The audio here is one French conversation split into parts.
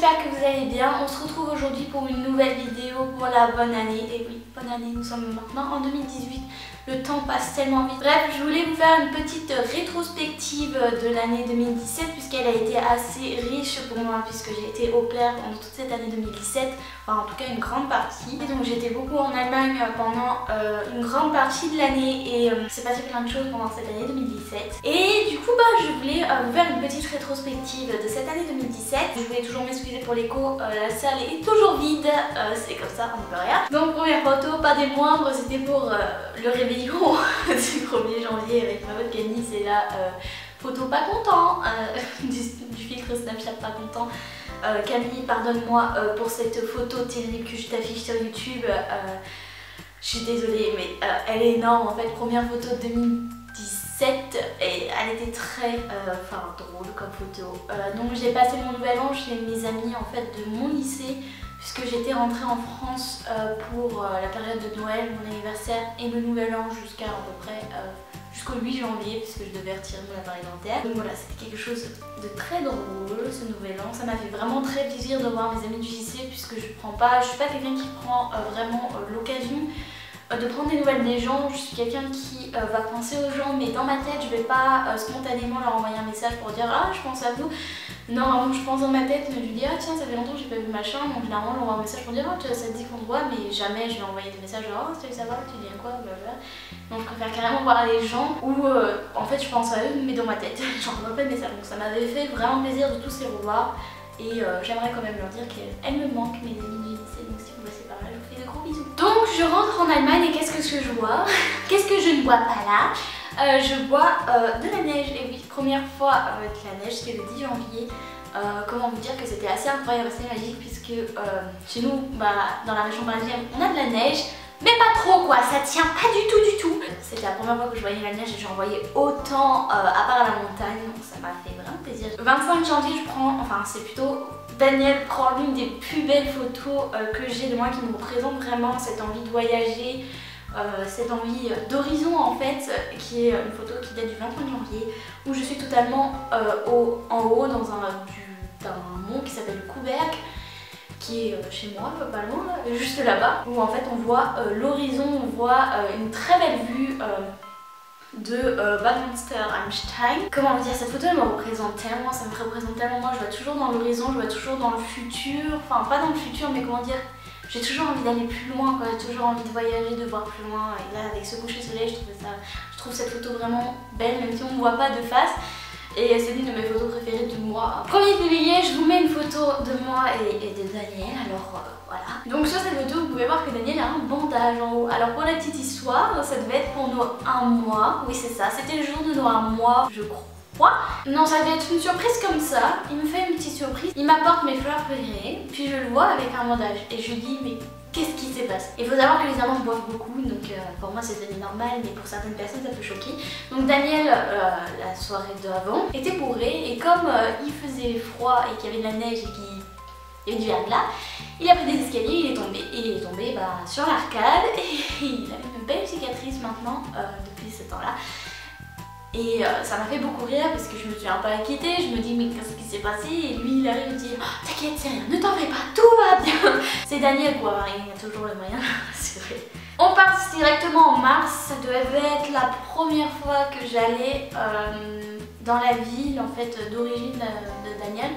j'espère que vous allez bien. On se retrouve aujourd'hui pour une nouvelle vidéo pour la bonne année. Et oui, bonne année, nous sommes maintenant en 2018. Le temps passe tellement vite. Bref, je voulais vous faire une petite rétrospective de l'année 2017 puisqu'elle a été assez riche pour moi puisque j'ai été au pair pendant toute cette année 2017. Enfin, en tout cas une grande partie. Et donc j'étais beaucoup en Allemagne pendant une grande partie de l'année et c'est passé plein de choses pendant cette année 2017. Et du coup, je voulais vous faire une petite rétrospective de cette année 2017. Je voulais toujours m'excuser pour l'écho, la salle est toujours vide, c'est comme ça, on ne peut rien. Donc première photo, pas des moindres, c'était pour le réveillon du 1er janvier avec ma pote Camille. C'est la photo pas content du filtre Snapchat pas content. Camille, pardonne-moi pour cette photo terrible que je t'affiche sur YouTube. Je suis désolée mais elle est énorme en fait. Première photo de 2017 et elle était très drôle comme photo. Donc j'ai passé mon nouvel an chez mes amis en fait de mon lycée puisque j'étais rentrée en France pour la période de Noël, mon anniversaire et le nouvel an jusqu'à peu près jusqu'au 8 janvier puisque je devais retirer mon appareil dentaire. Donc voilà, c'était quelque chose de très drôle ce nouvel an. Ça m'a fait vraiment très plaisir de voir mes amis du lycée puisque je suis pas quelqu'un qui prend vraiment l'occasion de prendre des nouvelles des gens. Je suis quelqu'un qui va penser aux gens mais dans ma tête je vais pas spontanément leur envoyer un message pour dire ah je pense à vous. Non, je pense dans ma tête, mais je lui dis ah tiens ça fait longtemps que j'ai pas vu machin, donc généralement j'envoie un message pour dire ah ça te dit qu'on se voit, mais jamais je vais envoyer des messages genre oh salut ça va, tu viens quoi, blablabla. Donc je préfère carrément voir les gens où en fait je pense à eux mais dans ma tête, j'envoie pas de message. Donc ça m'avait fait vraiment plaisir de tous les revoir et j'aimerais quand même leur dire qu'elles me manquent, mes amis du lycée, donc si vous passez par là je vous fais de gros bisous. Donc je rentre en Allemagne et qu'est-ce que je vois? Qu'est-ce que je ne vois pas là? Je vois de la neige, et oui, première fois avec la neige, c'était le 10 janvier. Comment vous dire que c'était assez incroyable, assez magique puisque chez nous, dans la région parisienne, on a de la neige, mais pas trop quoi, ça tient pas du tout. C'était la première fois que je voyais la neige et j'en voyais autant à part la montagne, donc ça m'a fait vraiment plaisir. 25 janvier, je prends, enfin c'est plutôt Daniel prend l'une des plus belles photos que j'ai de moi qui me représente vraiment cette envie de voyager. Cette envie d'horizon en fait, qui est une photo qui date du 25 janvier où je suis totalement en haut dans un mont qui s'appelle le Kuhberg, qui est chez moi, pas loin, juste là-bas, où en fait on voit l'horizon, on voit une très belle vue de Bad Münstereifstein. Comment dire, cette photo elle me représente tellement, ça me représente tellement moi, je vois toujours dans l'horizon, je vois toujours dans le futur, enfin pas dans le futur mais comment dire, j'ai toujours envie d'aller plus loin, j'ai toujours envie de voyager, de voir plus loin. Et là, avec ce coucher de soleil, je trouve cette photo vraiment belle, même si on ne voit pas de face. Et c'est l'une de mes photos préférées de moi. 1er février, je vous mets une photo de moi et de Daniel, alors voilà. Donc sur cette photo, vous pouvez voir que Daniel a un bandage en haut. Alors pour la petite histoire, ça devait être pour nos 1 mois. Oui, c'est ça, c'était le jour de nos 1 mois, je crois. Non, ça devait être une surprise comme ça. Il me fait une petite surprise, il m'apporte mes fleurs préférées, puis je le vois avec un bandage et je lui dis mais qu'est-ce qui s'est passé? Il faut savoir que les Allemands boivent beaucoup, donc pour moi c'est normal, mais pour certaines personnes ça peut choquer. Donc Daniel, la soirée d'avant, était bourré et comme il faisait froid et qu'il y avait de la neige et qu'il y avait du verglas, il a pris des escaliers, il est tombé. Et il est tombé sur l'arcade et il a une belle cicatrice maintenant depuis ce temps-là. Et ça m'a fait beaucoup rire parce que je me suis un peu inquiétée, je me dis mais qu'est-ce qui s'est passé? Et lui il arrive et me dit oh, t'inquiète c'est rien, ne t'en fais pas, tout va bien. C'est Daniel quoi, il y a toujours le moyen, c'est vrai. On part directement en mars, ça devait être la première fois que j'allais dans la ville en fait d'origine de Daniel,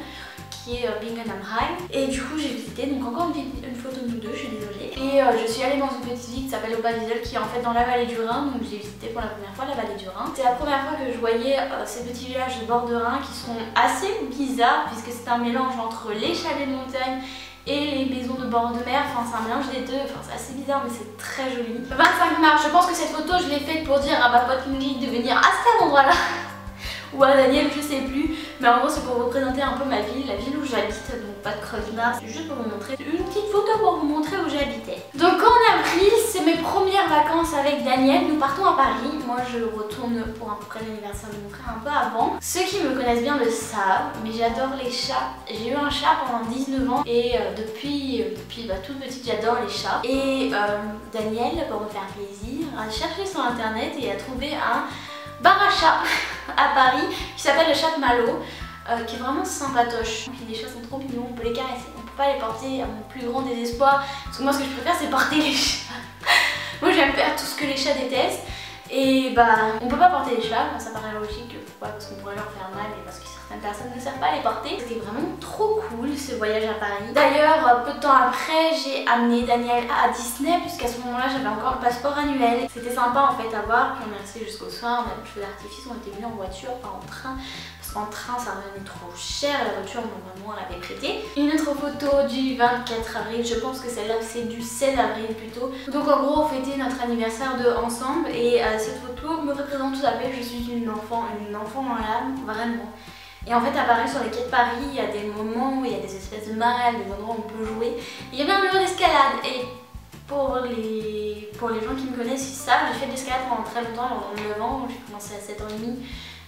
qui est Bingen am Rhein. Et du coup j'ai visité, donc encore une photo de nous deux, je suis désolée. Et je suis allée dans une petite ville qui s'appelle Oberliesel, qui est en fait dans la vallée du Rhin, donc j'ai visité pour la première fois la vallée du Rhin. C'est la première fois que je voyais ces petits villages de bord de Rhin qui sont assez bizarres puisque c'est un mélange entre les chalets de montagne et les maisons de bord de mer, enfin c'est un mélange des deux, enfin c'est assez bizarre mais c'est très joli. 25 mars, je pense que cette photo je l'ai faite pour dire à ma pote Ingrid de venir à cet endroit là ou à Daniel, je sais plus, mais en gros c'est pour vous présenter un peu ma ville, la ville où j'habite, donc pas de Kreuznach, c'est juste pour vous montrer une petite photo pour vous montrer où j'habitais. Donc en avril, c'est mes premières vacances avec Daniel, nous partons à Paris, moi je retourne pour à peu près l'anniversaire de mon frère un peu avant. Ceux qui me connaissent bien le savent, mais j'adore les chats, j'ai eu un chat pendant 19 ans et depuis toute petite j'adore les chats. Et Daniel, pour me faire plaisir, a cherché sur internet et a trouvé un bar à chat à Paris qui s'appelle le Chat Malo. qui est vraiment sympatoche. Puis les chats sont trop mignons, on peut les caresser, on peut pas les porter à mon plus grand désespoir. Parce que moi ce que je préfère c'est porter les chats. Moi j'aime faire tout ce que les chats détestent. Et bah on peut pas porter les chats, ça paraît logique, pourquoi? Parce qu'on pourrait leur faire mal et parce que certaines personnes ne savent pas les porter. C'était vraiment trop cool ce voyage à Paris. D'ailleurs peu de temps après j'ai amené Daniel à Disney puisqu'à ce moment là j'avais encore le passeport annuel. C'était sympa en fait à voir, puis on est resté jusqu'au soir, on a vu le feu d'artifice, on était venus en voiture, pas en train. Parce qu'en train ça revenait trop cher, la voiture normalement on l'avait prêtée. Une autre photo du 24 avril, je pense que celle-là c'est du 16 avril plutôt. Donc en gros on fêtait notre anniversaire de ensemble et cette photo me représente tout à fait, je suis une enfant dans l'âme, vraiment. Et en fait à Paris, sur les quais de Paris, il y a des moments où il y a des espèces de marais, des endroits où on peut jouer. Il y avait un mur d'escalade et pour les gens qui me connaissent, ils savent, j'ai fait de l'escalade pendant très longtemps, pendant 9 ans, j'ai commencé à 7 ans et demi.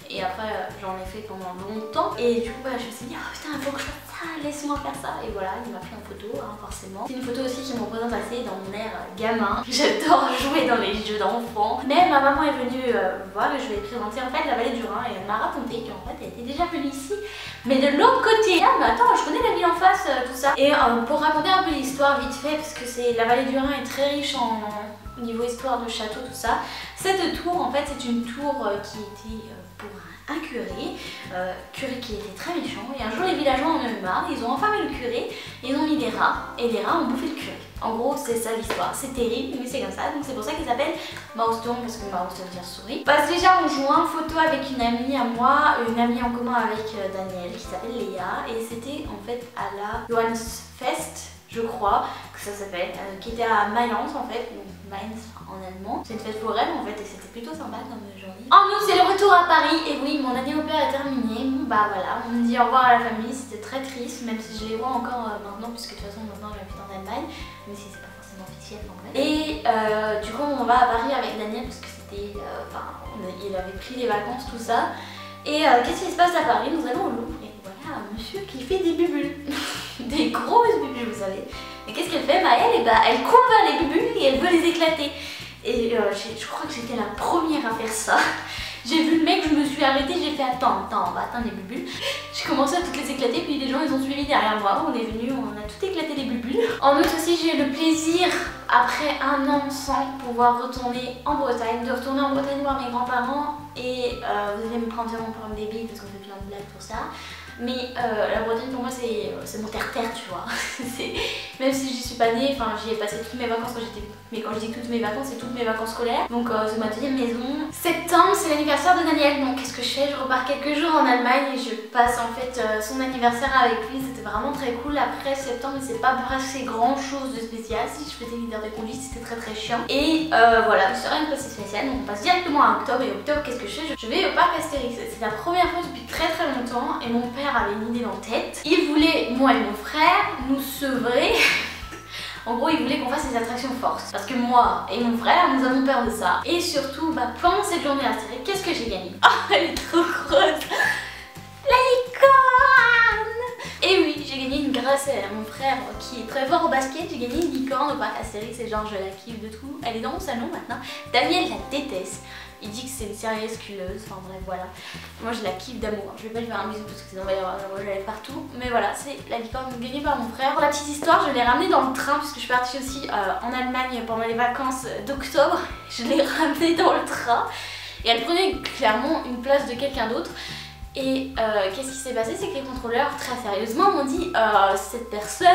Et après j'en ai fait pendant longtemps et du coup bah, je me suis dit oh putain il faut que je fasse ça, laisse-moi faire ça. Et voilà, il m'a pris en photo hein, forcément. C'est une photo aussi qui me représente assez dans mon air gamin. J'adore jouer dans les jeux d'enfants. Mais ma maman est venue voir et je lui ai présenté en fait la vallée du Rhin et elle m'a raconté qu'en fait elle était déjà venue ici. Mais de l'autre côté, ah mais attends je connais la ville en face, tout ça. Et pour raconter un peu l'histoire vite fait, parce que la vallée du Rhin est très riche au niveau histoire de château, tout ça. Cette tour en fait c'est une tour qui était pour un curé qui était très méchant, et un jour les villageois en ont eu marre, ils ont enfermé le curé, et ils ont mis des rats, et les rats ont bouffé le curé. En gros c'est ça l'histoire, c'est terrible mais c'est comme ça, donc c'est pour ça qu'il s'appelle Mousetown, parce que Mouse ça veut dire souris. Parce que déjà on joue en photo avec une amie à moi, une amie en commun avec Daniel qui s'appelle Léa, et c'était en fait à la Johannesfest, je crois que ça s'appelle, qui était à Mayence en fait, donc Mainz en allemand. C'est une fête foraine en fait et c'était plutôt sympa comme journée. En août c'est le retour à Paris et oui mon année au père est terminée. Bon bah voilà, on me dit au revoir à la famille, c'était très triste même si je les vois encore maintenant puisque de toute façon maintenant j'habite en Allemagne, même si c'est pas forcément officiel en vrai. Et du coup on va à Paris avec Daniel parce que c'était, il avait pris les vacances tout ça. Et qu'est-ce qui se passe à Paris? Nous allons au Louvre et voilà un monsieur qui fait des bubules. Des grosses bubules vous savez. Et qu'est-ce qu'elle fait? Bah elle court vers les bubules et elle veut les éclater. Et je crois que j'étais la première à faire ça. J'ai vu le mec, je me suis arrêtée, j'ai fait attends, on va atteindre les bubules. J'ai commencé à toutes les éclater, puis les gens ils ont suivi derrière moi. On est venus, on a tout éclaté les bubules. En août aussi j'ai eu le plaisir, après un an sans pouvoir retourner en Bretagne, de retourner en Bretagne voir mes grands-parents. Et vous allez me prendre pour un bébé parce qu'on fait plein de blagues pour ça. Mais la Bretagne pour moi c'est mon terre-terre tu vois. Même si j'y suis pas née, enfin j'y ai passé toutes mes vacances quand j'étais... Mais quand je dis toutes mes vacances, c'est toutes mes vacances scolaires. Donc c'est ma deuxième maison. Septembre c'est l'anniversaire de Daniel, donc qu'est-ce que je fais? Je repars quelques jours en Allemagne et je passe en fait son anniversaire avec lui. C'était vraiment très cool. Après septembre c'est pas passé grand chose de spécial. Si je faisais une heure de conduite c'était très chiant. Et voilà, c'est rien de passé spécial. Donc on passe directement à octobre. Et octobre qu'est-ce que je fais? Je vais au parc Astérix. C'est la première fois depuis très longtemps et mon père avait une idée en tête. Il voulait, moi et mon frère, nous sevrer. En gros, il voulait qu'on fasse des attractions force. Parce que moi et mon frère, nous avons peur de ça. Et surtout, pendant cette journée Astérix, qu'est-ce que j'ai gagné? Oh, elle est trop grosse! La licorne! Et oui, j'ai gagné une grâce à mon frère qui est très fort au basket. J'ai gagné une licorne au parc Astérix et genre je la kiffe de tout. Elle est dans mon salon maintenant. Daniel la déteste. Il dit que c'est une sérieuse culleuse, enfin bref voilà. Moi je la kiffe d'amour, je vais pas lui faire un bisou parce que sinon il va y avoir la rouge partout. Mais voilà, c'est la licorne gagnée par mon frère. Pour la petite histoire, je l'ai ramenée dans le train puisque je suis partie aussi en Allemagne pendant les vacances d'octobre. Je l'ai ramenée dans le train et elle prenait clairement une place de quelqu'un d'autre. Et qu'est-ce qui s'est passé? C'est que les contrôleurs très sérieusement m'ont dit cette personne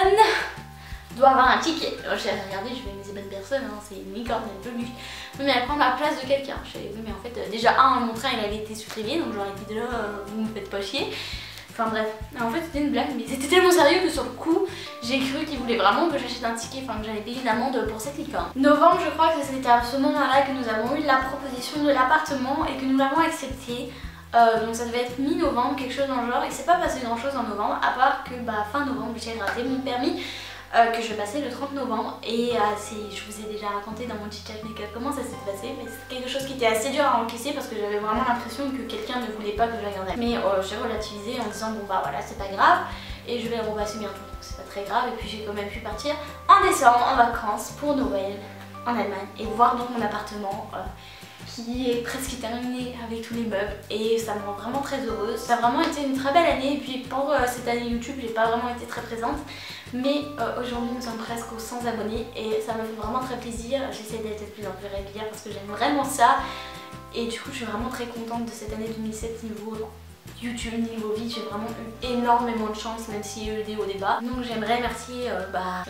doit avoir un ticket. J'ai regardé, je vais mais c'est pas une personne, hein, c'est une licorne, elle peut lui. Mais elle prend la place de quelqu'un. Je fais oui mais en fait déjà mon train il avait été supprimé donc j'aurais été là vous me faites pas chier. Enfin bref, en fait c'était une blague mais c'était tellement sérieux que sur le coup j'ai cru qu'il voulait vraiment que j'achète un ticket, enfin que j'allais payer une amende pour cette licorne. Novembre je crois que c'était à ce moment-là que nous avons eu la proposition de l'appartement et que nous l'avons accepté. Donc ça devait être mi-novembre, quelque chose dans le genre, et c'est pas passé grand chose en novembre à part que fin novembre j'ai raté mon permis que je vais passer le 30 novembre et je vous ai déjà raconté dans mon chit-chat comment ça s'est passé, mais c'est quelque chose qui était assez dur à encaisser parce que j'avais vraiment l'impression que quelqu'un ne voulait pas que je regarde. Mais j'ai relativisé en disant bon bah voilà c'est pas grave et je vais le repasser bientôt donc c'est pas très grave. Et puis j'ai quand même pu partir en décembre en vacances pour Noël en Allemagne et voir donc mon appartement. qui est presque terminée avec tous les meubles et ça me rend vraiment très heureuse. Ça a vraiment été une très belle année et puis pour cette année YouTube j'ai pas vraiment été très présente. Mais aujourd'hui nous sommes presque aux 100 abonnés et ça me fait vraiment très plaisir. J'essaie d'être de plus en plus régulière parce que j'aime vraiment ça. Et du coup je suis vraiment très contente de cette année 2007 niveau YouTube, niveau vie. J'ai vraiment eu énormément de chance même s'il y a eu des hauts et des bas. Donc j'aimerais remercier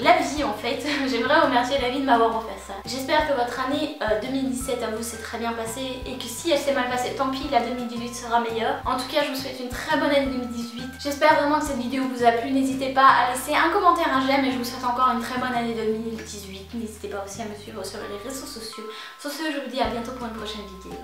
la vie en fait. J'aimerais remercier la vie de m'avoir offert ça. J'espère que votre année 2017 à vous s'est très bien passée et que si elle s'est mal passée, tant pis, la 2018 sera meilleure. En tout cas je vous souhaite une très bonne année 2018. J'espère vraiment que cette vidéo vous a plu. N'hésitez pas à laisser un commentaire, un j'aime et je vous souhaite encore une très bonne année 2018. N'hésitez pas aussi à me suivre sur les réseaux sociaux. Sur ce, je vous dis à bientôt pour une prochaine vidéo.